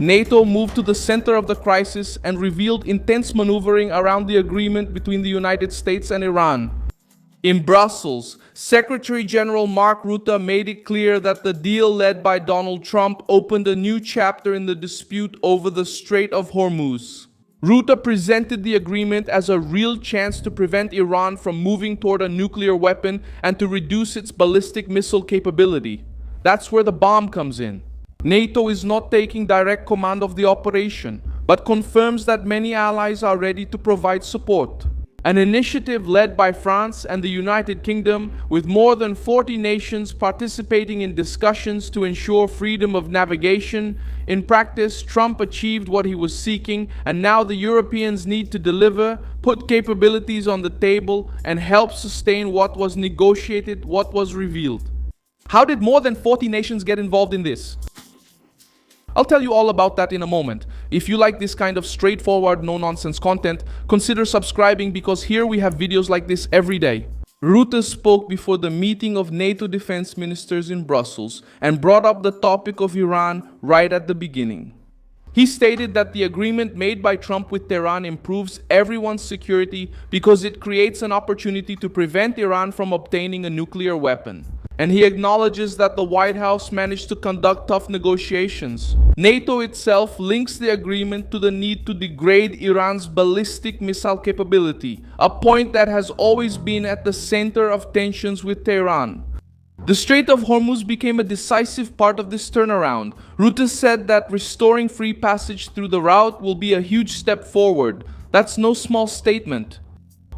NATO moved to the center of the crisis and revealed intense maneuvering around the agreement between the United States and Iran. In Brussels, Secretary General Mark Rutte made it clear that the deal led by Donald Trump opened a new chapter in the dispute over the Strait of Hormuz. Rutte presented the agreement as a real chance to prevent Iran from moving toward a nuclear weapon and to reduce its ballistic missile capability. That's where the bomb comes in. NATO is not taking direct command of the operation, but confirms that many allies are ready to provide support. An initiative led by France and the United Kingdom, with more than 40 nations participating in discussions to ensure freedom of navigation. In practice, Trump achieved what he was seeking, and now the Europeans need to deliver, put capabilities on the table, and help sustain what was negotiated, what was revealed. How did more than 40 nations get involved in this? I'll tell you all about that in a moment. If you like this kind of straightforward, no-nonsense content, consider subscribing because here we have videos like this every day. Rutte spoke before the meeting of NATO defense ministers in Brussels and brought up the topic of Iran right at the beginning. He stated that the agreement made by Trump with Tehran improves everyone's security because it creates an opportunity to prevent Iran from obtaining a nuclear weapon. And he acknowledges that the White House managed to conduct tough negotiations. NATO itself links the agreement to the need to degrade Iran's ballistic missile capability, a point that has always been at the center of tensions with Tehran. The Strait of Hormuz became a decisive part of this turnaround. Rutte said that restoring free passage through the route will be a huge step forward. That's no small statement.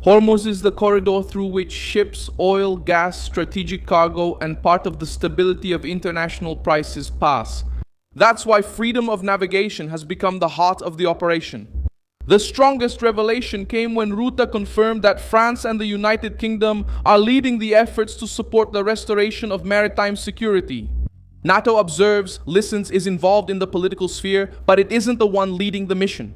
Hormuz is the corridor through which ships, oil, gas, strategic cargo, and part of the stability of international prices pass. That's why freedom of navigation has become the heart of the operation. The strongest revelation came when Rutte confirmed that France and the United Kingdom are leading the efforts to support the restoration of maritime security. NATO observes, listens, is involved in the political sphere, but it isn't the one leading the mission.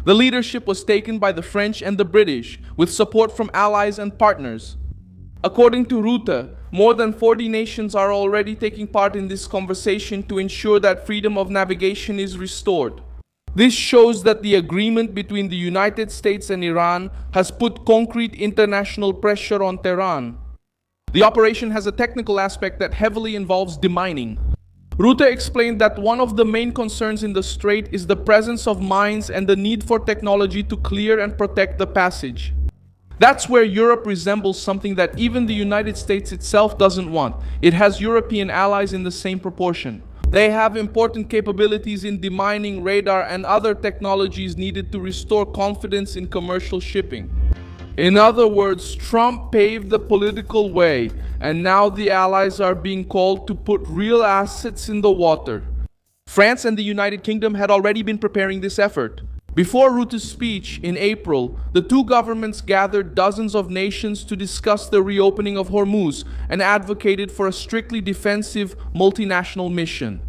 The leadership was taken by the French and the British, with support from allies and partners. According to Rutte, more than 40 nations are already taking part in this conversation to ensure that freedom of navigation is restored. This shows that the agreement between the United States and Iran has put concrete international pressure on Tehran. The operation has a technical aspect that heavily involves demining. Rutte explained that one of the main concerns in the strait is the presence of mines and the need for technology to clear and protect the passage. That's where Europe resembles something that even the United States itself doesn't want. It has European allies in the same proportion. They have important capabilities in demining, radar, and other technologies needed to restore confidence in commercial shipping. In other words, Trump paved the political way, and now the allies are being called to put real assets in the water. France and the United Kingdom had already been preparing this effort. Before Rutte's speech in April, the two governments gathered dozens of nations to discuss the reopening of Hormuz and advocated for a strictly defensive multinational mission.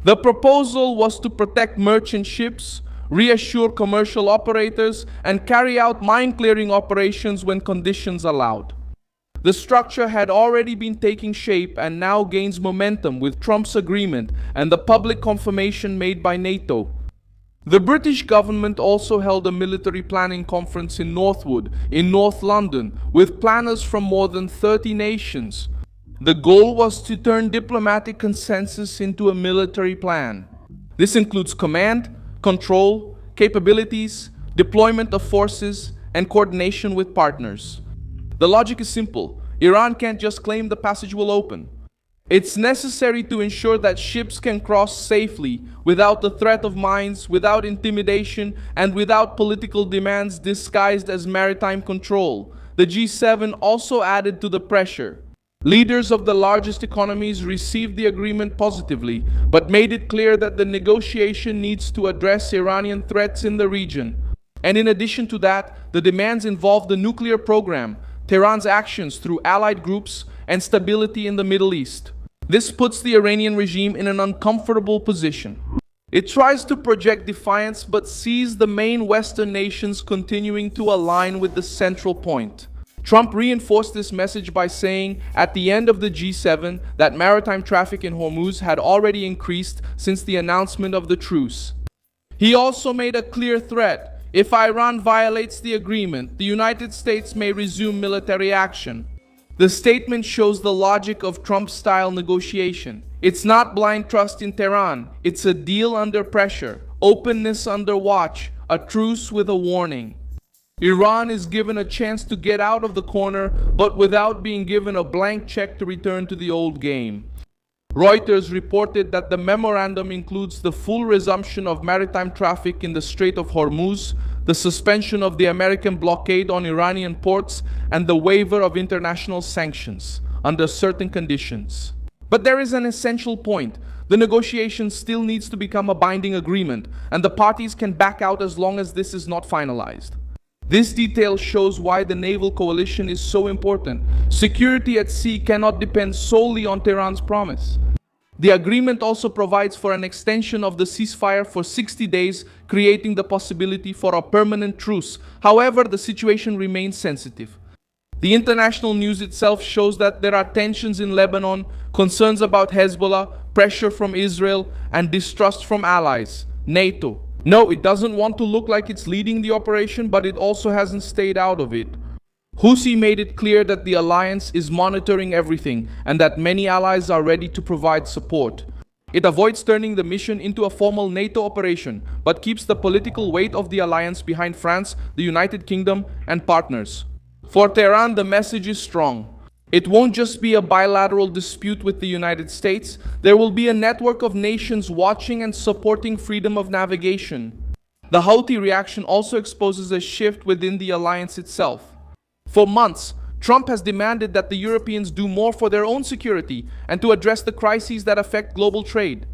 The proposal was to protect merchant ships, reassure commercial operators, and carry out mine-clearing operations when conditions allowed. The structure had already been taking shape and now gains momentum with Trump's agreement and the public confirmation made by NATO. The British government also held a military planning conference in Northwood, in North London, with planners from more than 30 nations. The goal was to turn diplomatic consensus into a military plan. This includes command, control, capabilities, deployment of forces, and coordination with partners. The logic is simple. Iran can't just claim the passage will open. It's necessary to ensure that ships can cross safely without the threat of mines, without intimidation, and without political demands disguised as maritime control. The G7 also added to the pressure. Leaders of the largest economies received the agreement positively, but made it clear that the negotiation needs to address Iranian threats in the region. And in addition to that, the demands involve the nuclear program, Tehran's actions through allied groups, and stability in the Middle East. This puts the Iranian regime in an uncomfortable position. It tries to project defiance but sees the main Western nations continuing to align with the central point. Trump reinforced this message by saying at the end of the G7 that maritime traffic in Hormuz had already increased since the announcement of the truce. He also made a clear threat: if Iran violates the agreement, the United States may resume military action. The statement shows the logic of Trump-style negotiation. It's not blind trust in Tehran, it's a deal under pressure, openness under watch, a truce with a warning. Iran is given a chance to get out of the corner, but without being given a blank check to return to the old game. Reuters reported that the memorandum includes the full resumption of maritime traffic in the Strait of Hormuz, the suspension of the American blockade on Iranian ports, and the waiver of international sanctions, under certain conditions. But there is an essential point. The negotiation still needs to become a binding agreement, and the parties can back out as long as this is not finalized. This detail shows why the naval coalition is so important. Security at sea cannot depend solely on Tehran's promise. The agreement also provides for an extension of the ceasefire for 60 days, creating the possibility for a permanent truce. However, the situation remains sensitive. The international news itself shows that there are tensions in Lebanon, concerns about Hezbollah, pressure from Israel, and distrust from allies, NATO. No, it doesn't want to look like it's leading the operation, but it also hasn't stayed out of it. Houthi made it clear that the alliance is monitoring everything and that many allies are ready to provide support. It avoids turning the mission into a formal NATO operation, but keeps the political weight of the alliance behind France, the United Kingdom, and partners. For Tehran, the message is strong. It won't just be a bilateral dispute with the United States. There will be a network of nations watching and supporting freedom of navigation. The Houthi reaction also exposes a shift within the alliance itself. For months, Trump has demanded that the Europeans do more for their own security and to address the crises that affect global trade.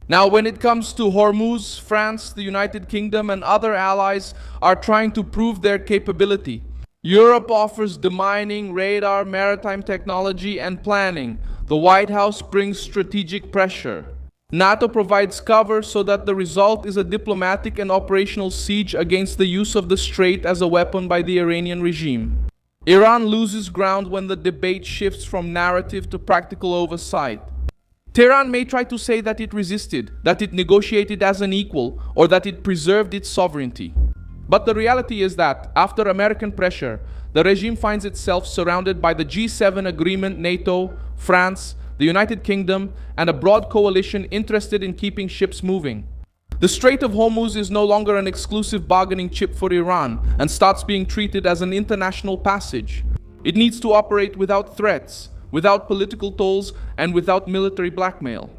Now, when it comes to Hormuz, France, the United Kingdom, and other allies are trying to prove their capability. Europe offers demining, radar, maritime technology, and planning. The White House brings strategic pressure. NATO provides cover so that the result is a diplomatic and operational siege against the use of the strait as a weapon by the Iranian regime. Iran loses ground when the debate shifts from narrative to practical oversight. Tehran may try to say that it resisted, that it negotiated as an equal, or that it preserved its sovereignty. But the reality is that, after American pressure, the regime finds itself surrounded by the G7 agreement, NATO, France, the United Kingdom, and a broad coalition interested in keeping ships moving. The Strait of Hormuz is no longer an exclusive bargaining chip for Iran and starts being treated as an international passage. It needs to operate without threats, without political tolls, and without military blackmail.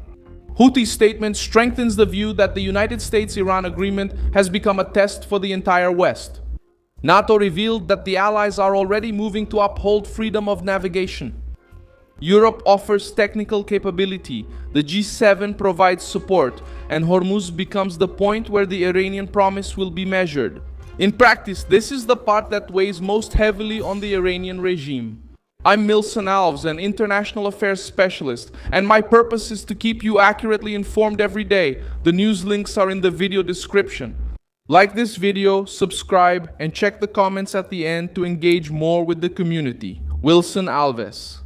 Houthi statement strengthens the view that the United States-Iran agreement has become a test for the entire West. NATO revealed that the allies are already moving to uphold freedom of navigation. Europe offers technical capability, the G7 provides support, and Hormuz becomes the point where the Iranian promise will be measured. In practice, this is the part that weighs most heavily on the Iranian regime. I'm Milson Alves, an international affairs specialist, and my purpose is to keep you accurately informed every day. The news links are in the video description. Like this video, subscribe, and check the comments at the end to engage more with the community. Wilson Alves.